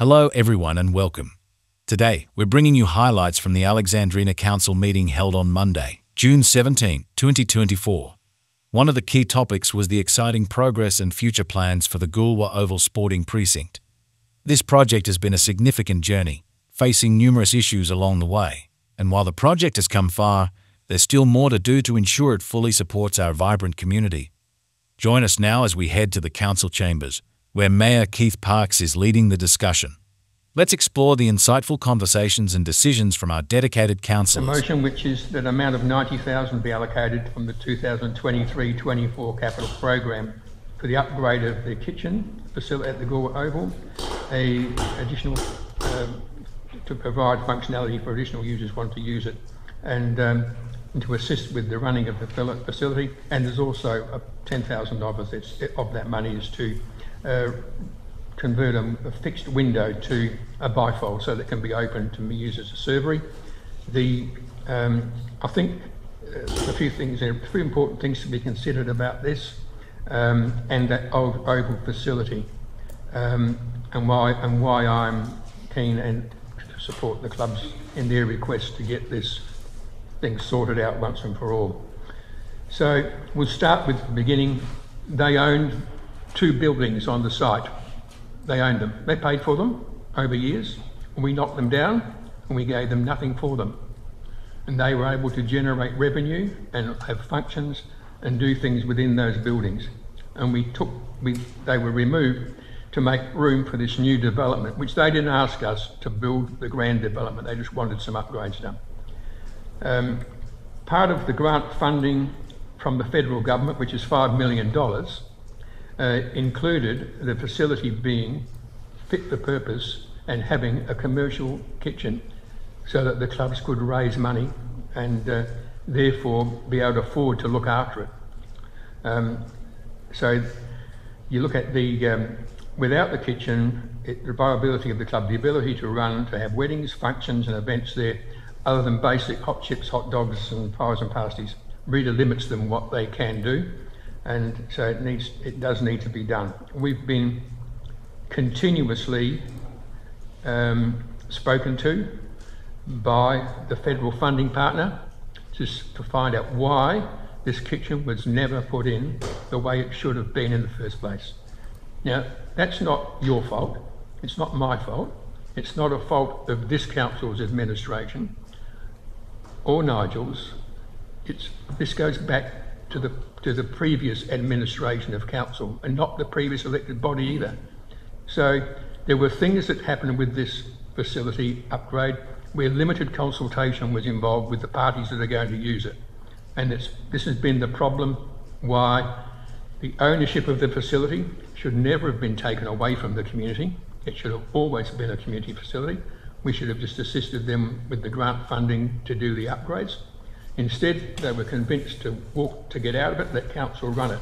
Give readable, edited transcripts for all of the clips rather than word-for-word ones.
Hello everyone and welcome. Today, we're bringing you highlights from the Alexandrina Council meeting held on Monday, June 17, 2024. One of the key topics was the exciting progress and future plans for the Goolwa Oval Sporting Precinct. This project has been a significant journey, facing numerous issues along the way. And while the project has come far, there's still more to do to ensure it fully supports our vibrant community. Join us now as we head to the council chambers, where Mayor Keith Parks is leading the discussion. Let's explore the insightful conversations and decisions from our dedicated councillors. A motion which is that an amount of $90,000 be allocated from the 2023-24 capital program for the upgrade of the kitchen facility at the Goolwa Oval, additional to provide functionality for additional users who want to use it, and to assist with the running of the facility. And there's also $10,000 of that money is to convert a fixed window to a bifold so that it can be opened to be used as a servery. I think a few things, there are three important things to be considered about this and that old oval facility, and why I'm keen and to support the clubs in their request to get this thing sorted out once and for all. So we'll start with the beginning. They owned 2 buildings on the site. They owned them. They paid for them over years, and we knocked them down and we gave them nothing for them. And they were able to generate revenue and have functions and do things within those buildings. And they were removed to make room for this new development, which they didn't ask us to build the grand development. They just wanted some upgrades done. Part of the grant funding from the federal government, which is $5 million, included the facility being fit for purpose and having a commercial kitchen so that the clubs could raise money and therefore be able to afford to look after it. So you look at without the kitchen, the viability of the club, the ability to have weddings, functions and events there, other than basic hot chips, hot dogs and pies and pasties, really limits them what they can do. And so it does need to be done. We've been continuously spoken to by the federal funding partner to find out why this kitchen was never put in the way it should have been in the first place. Now, that's not your fault. It's not my fault. It's not a fault of this council's administration or Nigel's. This goes back to the previous administration of council and not the previous elected body either. So there were things that happened with this facility upgrade where limited consultation was involved with the parties that are going to use it. And this has been the problem why the ownership of the facility should never have been taken away from the community. It should have always been a community facility. We should have just assisted them with the grant funding to do the upgrades. Instead, they were convinced to get out of it, let council run it.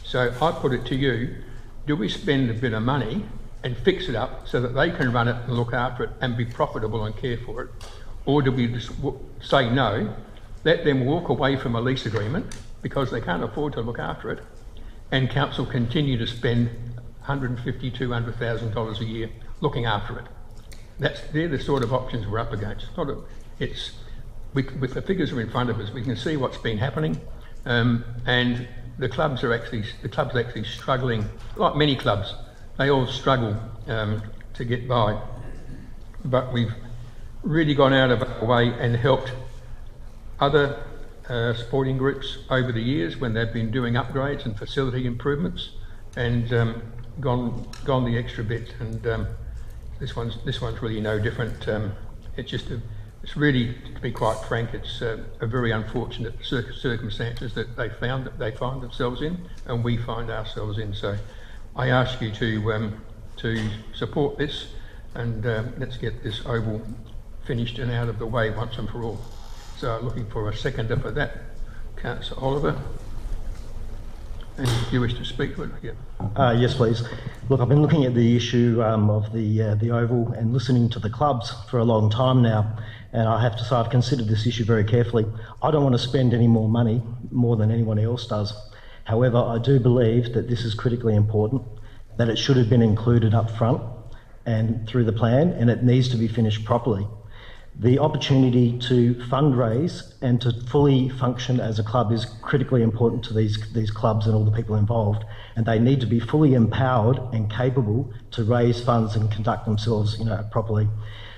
So I put it to you, do we spend a bit of money and fix it up so that they can run it and look after it and be profitable and care for it? Or do we just say no, let them walk away from a lease agreement because they can't afford to look after it, and council continue to spend $150,000, $200,000 a year looking after it? They're the sort of options we're up against. With the figures are in front of us, we can see what's been happening, and the clubs are actually struggling. Like many clubs, they all struggle to get by. But we've really gone out of our way and helped other sporting groups over the years when they've been doing upgrades and facility improvements, and gone the extra bit. And this one's really no different. It's really, to be quite frank, it's a very unfortunate circumstances that they find themselves in, and we find ourselves in. So I ask you to support this, and let's get this oval finished and out of the way once and for all. So looking for a seconder for that, Councillor Oliver. And if you wish to speak to it, yeah. Yes, please. Look, I've been looking at the issue of the Oval and listening to the clubs for a long time now, and I have to say I've considered this issue very carefully. I don't want to spend any more money, more than anyone else does. However, I do believe that this is critically important, that it should have been included up front, and through the plan, and it needs to be finished properly. The opportunity to fundraise and to fully function as a club is critically important to these clubs and all the people involved, and they need to be fully empowered and capable to raise funds and conduct themselves, properly.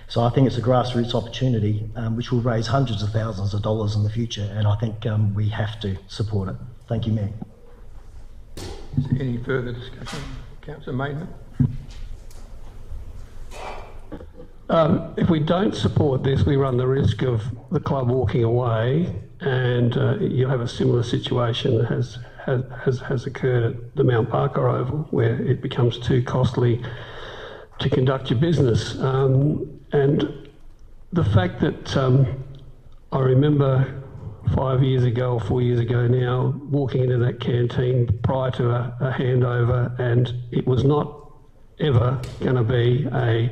So I think it's a grassroots opportunity which will raise hundreds of thousands of dollars in the future, and I think we have to support it. Thank you, Mayor. Is there any further discussion? Councillor Maidment? If we don't support this, we run the risk of the club walking away, and you'll have a similar situation that has occurred at the Mount Barker Oval, where it becomes too costly to conduct your business. And the fact that I remember 5 years ago or 4 years ago now walking into that canteen prior to a handover, and it was not ever going to be a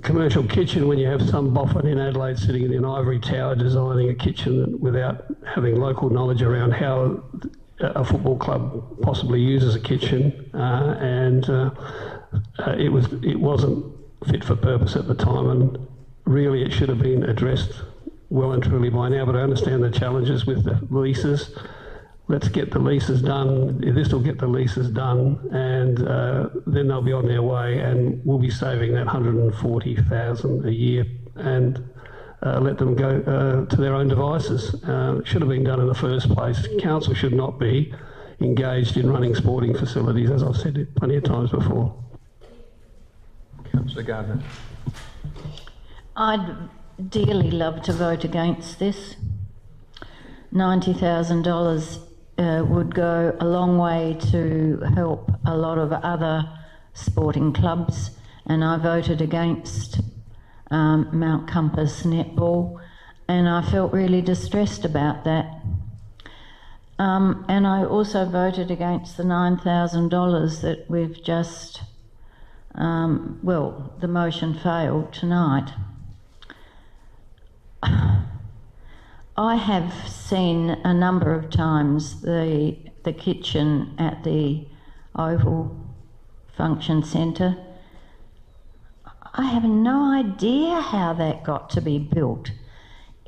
commercial kitchen when you have some boffin in Adelaide sitting in an ivory tower designing a kitchen without having local knowledge around how a football club possibly uses a kitchen, it wasn't fit for purpose at the time, and really it should have been addressed well and truly by now. But I understand the challenges with the leases. Let's get the leases done. This will get the leases done, and then they'll be on their way, and we'll be saving that $140,000 a year, and let them go to their own devices. It should have been done in the first place. Council should not be engaged in running sporting facilities, as I've said plenty of times before. Councillor Gardner. I'd dearly love to vote against this. $90,000 would go a long way to help a lot of other sporting clubs, and I voted against Mount Compass Netball, and I felt really distressed about that. And I also voted against the $9,000 that we've just, the motion failed tonight. I have seen a number of times the kitchen at the Oval Function Centre. I have no idea how that got to be built.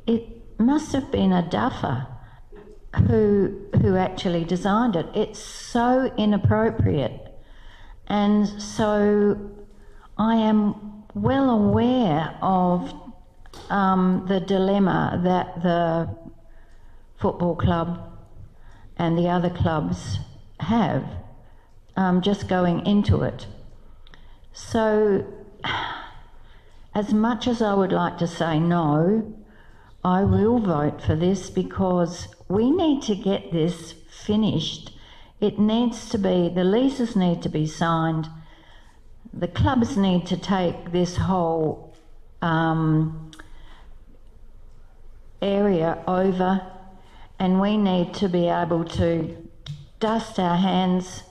It must have been a duffer who actually designed it. It's so inappropriate, and so I am well aware of the dilemma that the football club and the other clubs have just going into it. So as much as I would like to say no, I will vote for this, because we need to get this finished. It needs to be, the leases need to be signed, the clubs need to take this whole area over, and we need to be able to dust our hands.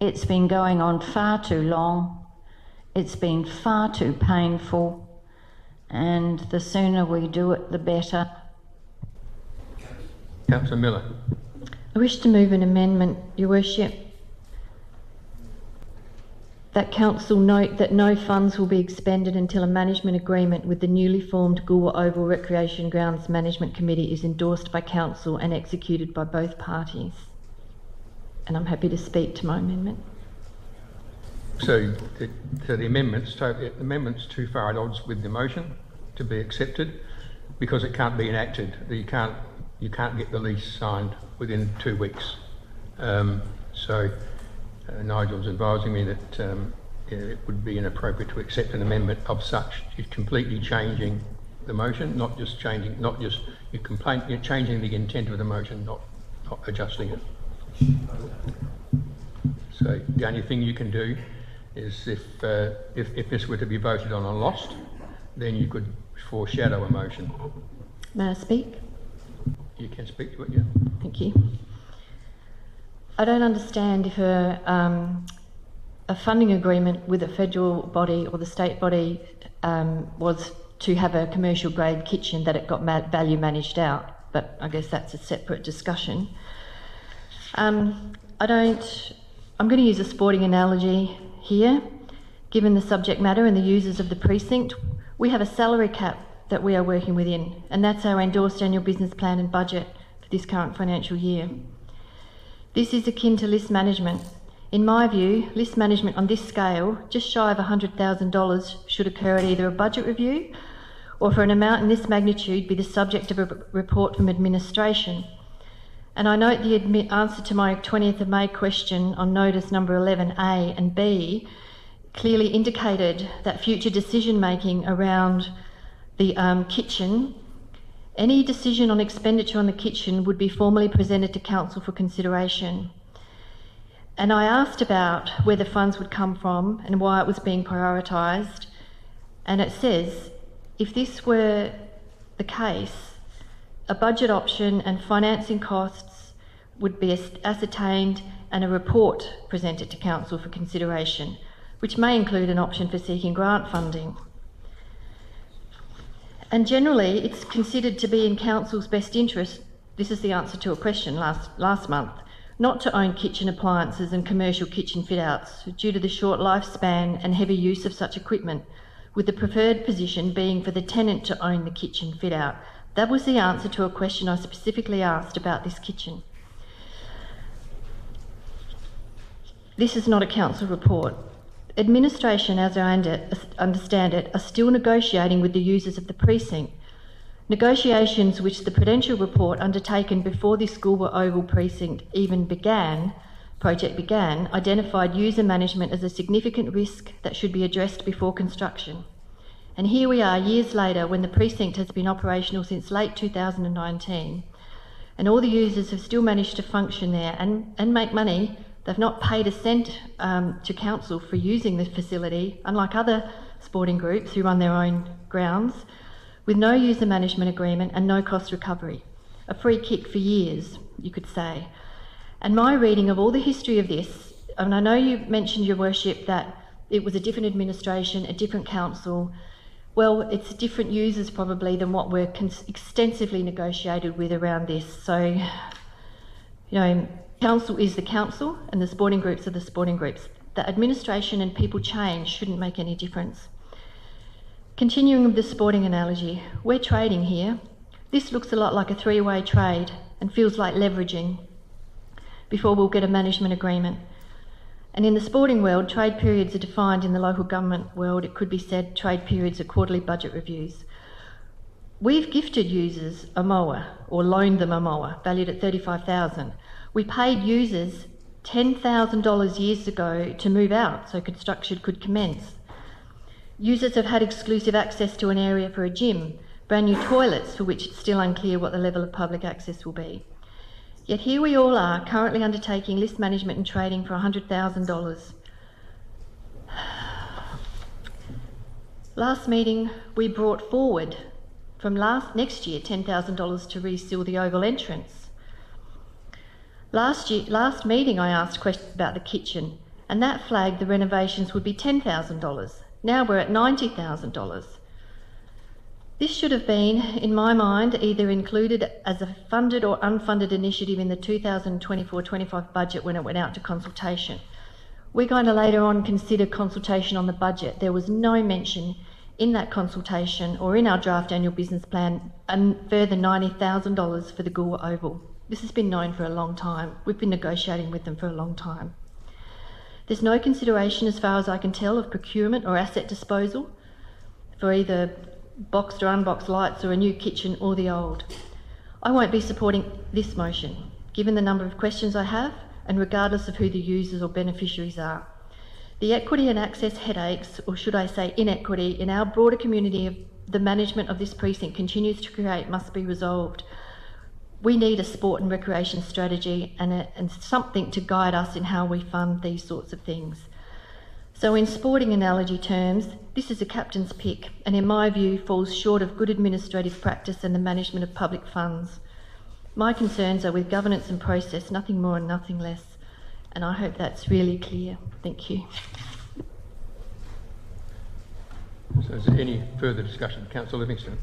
It's been going on far too long. It's been far too painful, and the sooner we do it, the better. Councillor Miller. I wish to move an amendment, Your Worship, that Council note that no funds will be expended until a management agreement with the newly formed Goolwa Oval Recreation Grounds Management Committee is endorsed by Council and executed by both parties. And I'm happy to speak to my amendment. So the amendment's too far at odds with the motion to be accepted, because it can't be enacted. You can't get the lease signed within 2 weeks. Nigel's advising me that it would be inappropriate to accept an amendment of such. You're completely changing the motion, not just changing you're changing the intent of the motion, not adjusting it. So the only thing you can do is, if this were to be voted on and lost, then you could foreshadow a motion. May I speak? You can speak to it, yeah. Thank you. I don't understand if a funding agreement with a federal body or the state body was to have a commercial grade kitchen, that it got value managed out, but I guess that's a separate discussion. I'm going to use a sporting analogy here. Given the subject matter and the users of the precinct, we have a salary cap that we are working within, and that's our endorsed annual business plan and budget for this current financial year. This is akin to list management. In my view, list management on this scale, just shy of $100,000, should occur at either a budget review or, for an amount in this magnitude, be the subject of a report from administration. And I note the answer to my 20th of May question on notice number 11A and B clearly indicated that future decision making around the kitchen, any decision on expenditure on the kitchen would be formally presented to Council for consideration. And I asked about where the funds would come from and why it was being prioritised, and it says, if this were the case, a budget option and financing costs would be ascertained and a report presented to Council for consideration, which may include an option for seeking grant funding. And generally, it's considered to be in Council's best interest, this is the answer to a question last month, not to own kitchen appliances and commercial kitchen fit-outs due to the short lifespan and heavy use of such equipment, with the preferred position being for the tenant to own the kitchen fit-out. That was the answer to a question I specifically asked about this kitchen. This is not a Council report. Administration, as I understand it, are still negotiating with the users of the precinct. Negotiations which the Prudential report undertaken before this Goolwa Oval Precinct project began, identified user management as a significant risk that should be addressed before construction. And here we are years later when the precinct has been operational since late 2019 and all the users have still managed to function there and make money. They've not paid a cent to Council for using the facility, unlike other sporting groups who run their own grounds, with no user management agreement and no cost recovery. A free kick for years, you could say. And my reading of all the history of this, and I know you mentioned, Your Worship, that it was a different administration, a different council. Well, it's different users probably than what we're extensively negotiated with around this. So, you know, Council is the council and the sporting groups are the sporting groups. The administration and people change shouldn't make any difference. Continuing with the sporting analogy, we're trading here. This looks a lot like a three-way trade and feels like leveraging before we'll get a management agreement. And in the sporting world, trade periods are defined. In the local government world, it could be said trade periods are quarterly budget reviews. We've gifted users a mower or loaned them a mower valued at $35,000. We paid users $10,000 years ago to move out so construction could commence. Users have had exclusive access to an area for a gym, brand new toilets for which it's still unclear what the level of public access will be. Yet here we all are, currently undertaking list management and trading for $100,000. Last meeting, we brought forward from next year $10,000 to reseal the oval entrance. Last meeting I asked questions about the kitchen, and that flagged the renovations would be $10,000. Now we're at $90,000. This should have been, in my mind, either included as a funded or unfunded initiative in the 2024-25 budget when it went out to consultation. We're going to later on consider consultation on the budget. There was no mention in that consultation or in our draft annual business plan a further $90,000 for the Goolwa Oval. This has been known for a long time. We've been negotiating with them for a long time. There's no consideration, as far as I can tell, of procurement or asset disposal for either boxed or unboxed lights or a new kitchen or the old. I won't be supporting this motion, given the number of questions I have and regardless of who the users or beneficiaries are. The equity and access headaches, or should I say inequity, in our broader community of the management of this precinct continues to create must be resolved. We need a sport and recreation strategy and something to guide us in how we fund these sorts of things. So in sporting analogy terms, this is a captain's pick and in my view falls short of good administrative practice and the management of public funds. My concerns are with governance and process, nothing more and nothing less, and I hope that's really clear. Thank you. So is there any further discussion? Councillor Livingston.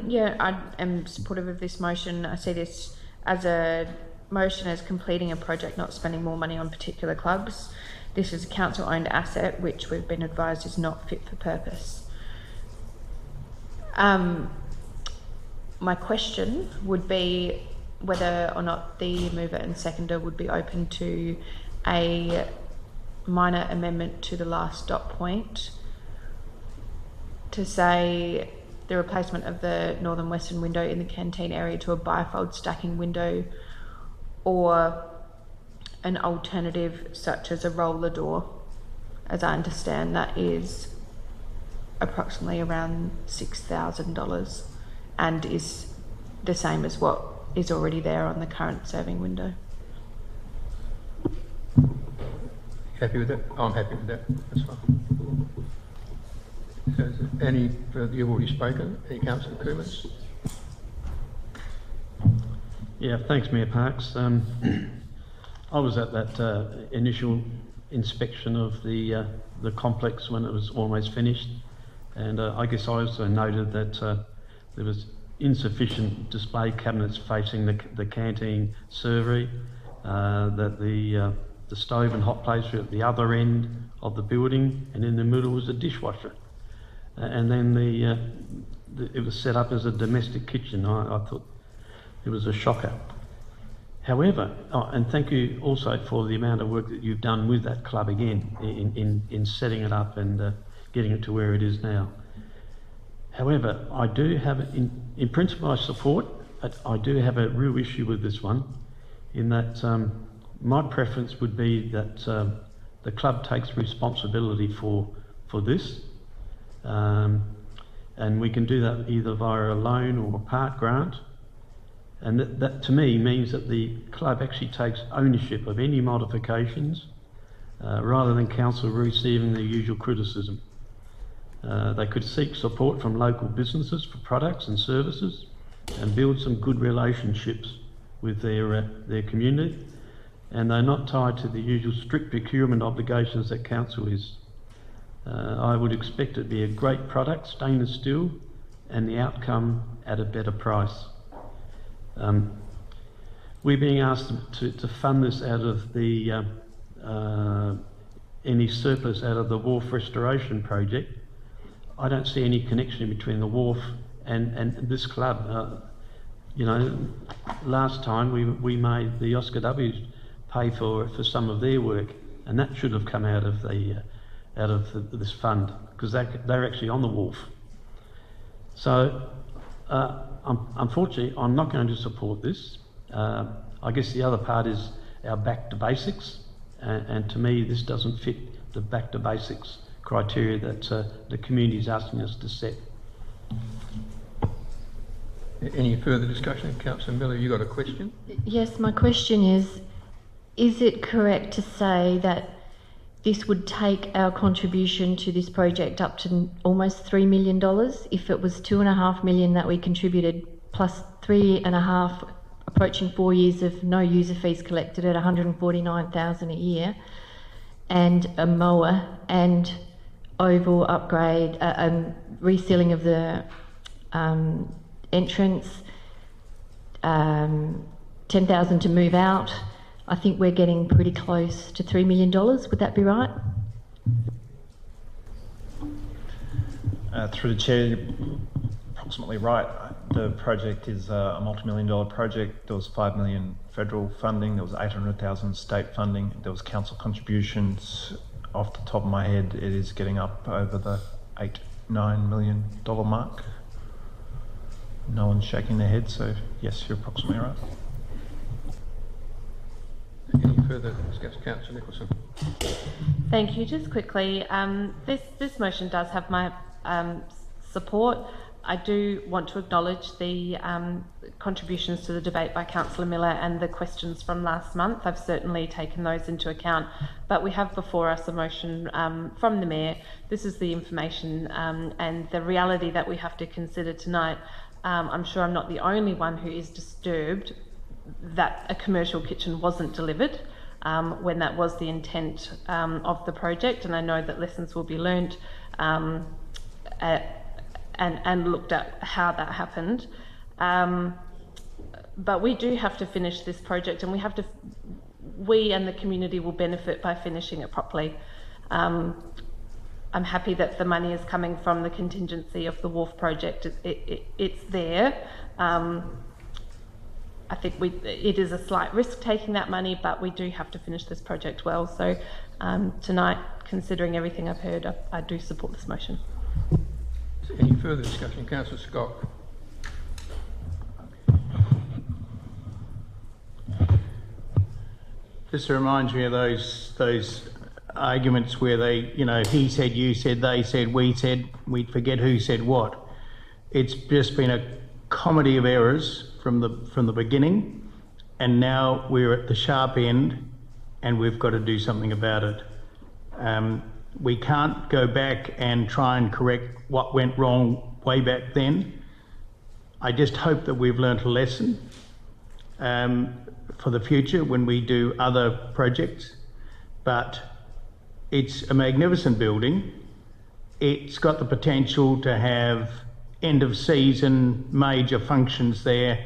Yeah, I am supportive of this motion. I see this as a motion as completing a project, not spending more money on particular clubs. This is a council-owned asset, which we've been advised is not fit for purpose. My question would be whether or not the mover and seconder would be open to a minor amendment to the last dot point to say the replacement of the northern western window in the canteen area to a bifold stacking window, or an alternative such as a roller door. As I understand, that is approximately around $6,000 and is the same as what is already there on the current serving window. Happy with that? I'm happy with that. That's fine. So is there any further? You've already spoken. Any councillor comments? Yeah, thanks, Mayor Parkes. I was at that initial inspection of the complex when it was almost finished, and I guess I also noted that there was insufficient display cabinets facing the canteen servery, that the stove and hot plates were at the other end of the building, and in the middle was a dishwasher, and then it was set up as a domestic kitchen. I thought it was a shocker. However, and thank you also for the amount of work that you've done with that club again in setting it up and getting it to where it is now. However, I do have, in principle I support, but I do have a real issue with this one, in that my preference would be that the club takes responsibility for this, and we can do that either via a loan or a part grant. And that to me means that the club actually takes ownership of any modifications rather than council receiving the usual criticism. They could seek support from local businesses for products and services and build some good relationships with their community, and they're not tied to the usual strict procurement obligations that council is. I would expect it to be a great product, stainless steel, and the outcome at a better price. We're being asked to fund this out of the any surplus out of the wharf restoration project. I don't see any connection between the wharf and this club. You know, last time we made the Oscar W's pay for some of their work, and that should have come out of this fund, because they're actually on the wharf. So unfortunately, I'm not going to support this. I guess the other part is our back to basics, and to me this doesn't fit the back to basics criteria that the community is asking us to set. Any further discussion? Councillor Miller, you got a question? Yes, my question is it correct to say that this would take our contribution to this project up to almost $3 million if it was $2.5 million that we contributed, plus 3.5, approaching 4 years of no user fees collected at $149,000 a year, and a mower and oval upgrade, resealing of the entrance, $10,000 to move out. I think we're getting pretty close to $3 million. Would that be right? Through the chair, approximately right. The project is a multi-million-dollar project. There was $5 million federal funding. There was $800,000 state funding. There was council contributions. Off the top of my head, it is getting up over the $8-9 million mark. No one's shaking their head, so yes, you're approximately right. Any further discussion? Councillor Nicholson. Thank you. Just quickly, this motion does have my support. I do want to acknowledge the contributions to the debate by Councillor Miller and the questions from last month. I've certainly taken those into account, but we have before us a motion from the Mayor. This is the information and the reality that we have to consider tonight. I'm sure I'm not the only one who is disturbed that a commercial kitchen wasn't delivered when that was the intent of the project, and I know that lessons will be learnt and looked at how that happened. But we do have to finish this project, and we have to we and the community will benefit by finishing it properly. I'm happy that the money is coming from the contingency of the wharf project. It's there. I think it is a slight risk taking that money, but we do have to finish this project well. So tonight, considering everything I've heard, I do support this motion. Any further discussion? Councillor Scott. This reminds me of those arguments where they, you know, he said, you said, they said, we said, we'd forget who said what. It's just been a comedy of errors from the beginning, and now we're at the sharp end, and we've got to do something about it. We can't go back and try and correct what went wrong way back then. I just hope that we've learnt a lesson for the future when we do other projects. But it's a magnificent building. It's got the potential to have end of season major functions there,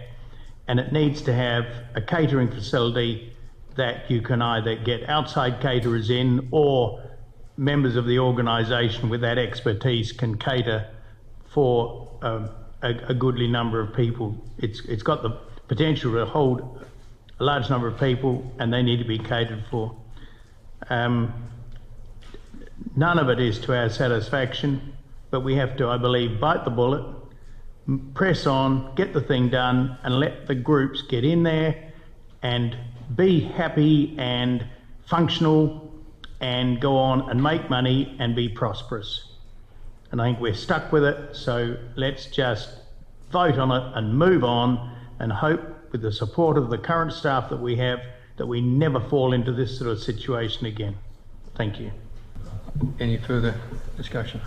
and it needs to have a catering facility that you can either get outside caterers in, or members of the organisation with that expertise can cater for a goodly number of people. It's got the potential to hold a large number of people, and they need to be catered for. None of it is to our satisfaction, but we have to, I believe, bite the bullet, press on, get the thing done, and let the groups get in there and be happy and functional and go on and make money and be prosperous. And I think we're stuck with it, so let's just vote on it and move on, and hope with the support of the current staff that we have that we never fall into this sort of situation again. Thank you. Any further discussion?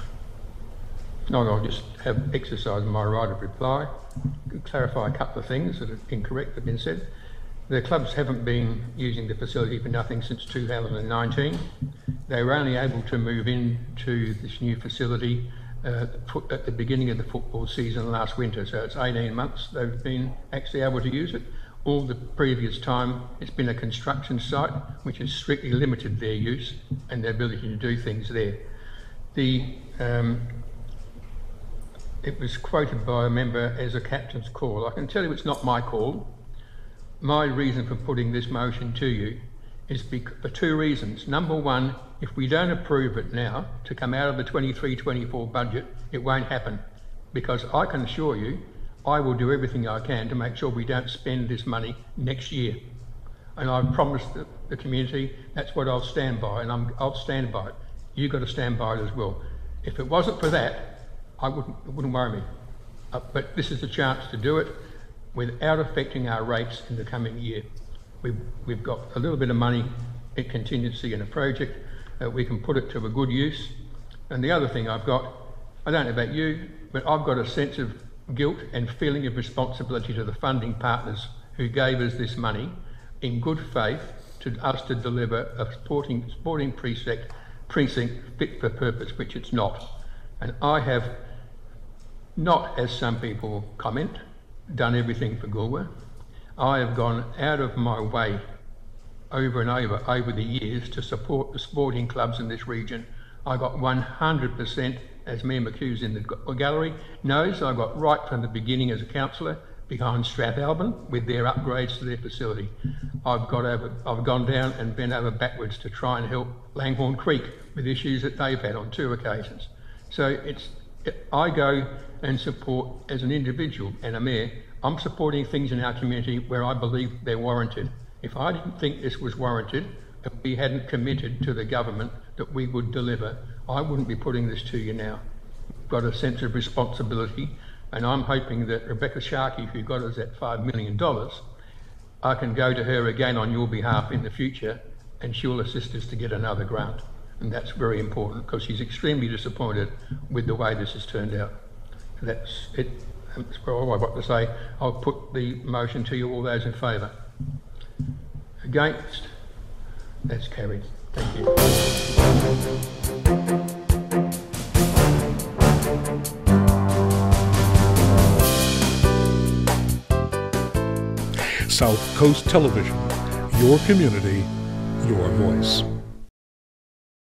No, I'll just have exercised my right of reply, clarify a couple of things that are incorrect that have been said. The clubs haven't been using the facility for nothing since 2019. They were only able to move into this new facility at the beginning of the football season last winter, so it's 18 months they've been actually able to use it. All the previous time it's been a construction site which has strictly limited their use and their ability to do things there. It was quoted by a member as a captain's call. I can tell you it's not my call. My reason for putting this motion to you is for two reasons. Number one, if we don't approve it now to come out of the 23-24 budget, it won't happen, because I can assure you I will do everything I can to make sure we don't spend this money next year. And I've promised the community that's what I'll stand by, and I'll stand by it. You've got to stand by it as well. If it wasn't for that, it wouldn't worry me. But this is the chance to do it without affecting our rates in the coming year. We've got a little bit of money in contingency in a project that we can put it to a good use. And the other thing I've got, I don't know about you, but I've got a sense of guilt and feeling of responsibility to the funding partners who gave us this money in good faith to us to deliver a sporting precinct fit for purpose, which it's not. And I have not, as some people comment, done everything for Goolwa. I have gone out of my way over and over the years to support the sporting clubs in this region. I got 100%, as Mayor McHugh's in the gallery knows, I got right from the beginning as a councillor behind Strathalbyn with their upgrades to their facility. I've gone down and bent over backwards to try and help Langhorne Creek with issues that they've had on 2 occasions. So I go and support as an individual and a mayor. I'm supporting things in our community where I believe they're warranted. If I didn't think this was warranted, if we hadn't committed to the government that we would deliver, I wouldn't be putting this to you now. We've got a sense of responsibility, and I'm hoping that Rebecca Sharkey, who got us that $5 million, I can go to her again on your behalf in the future, and she'll assist us to get another grant. And that's very important, because she's extremely disappointed with the way this has turned out. That's it. That's all I've got to say. I'll put the motion to you. All those in favour? Against? That's carried. Thank you. South Coast Television, your community, your voice.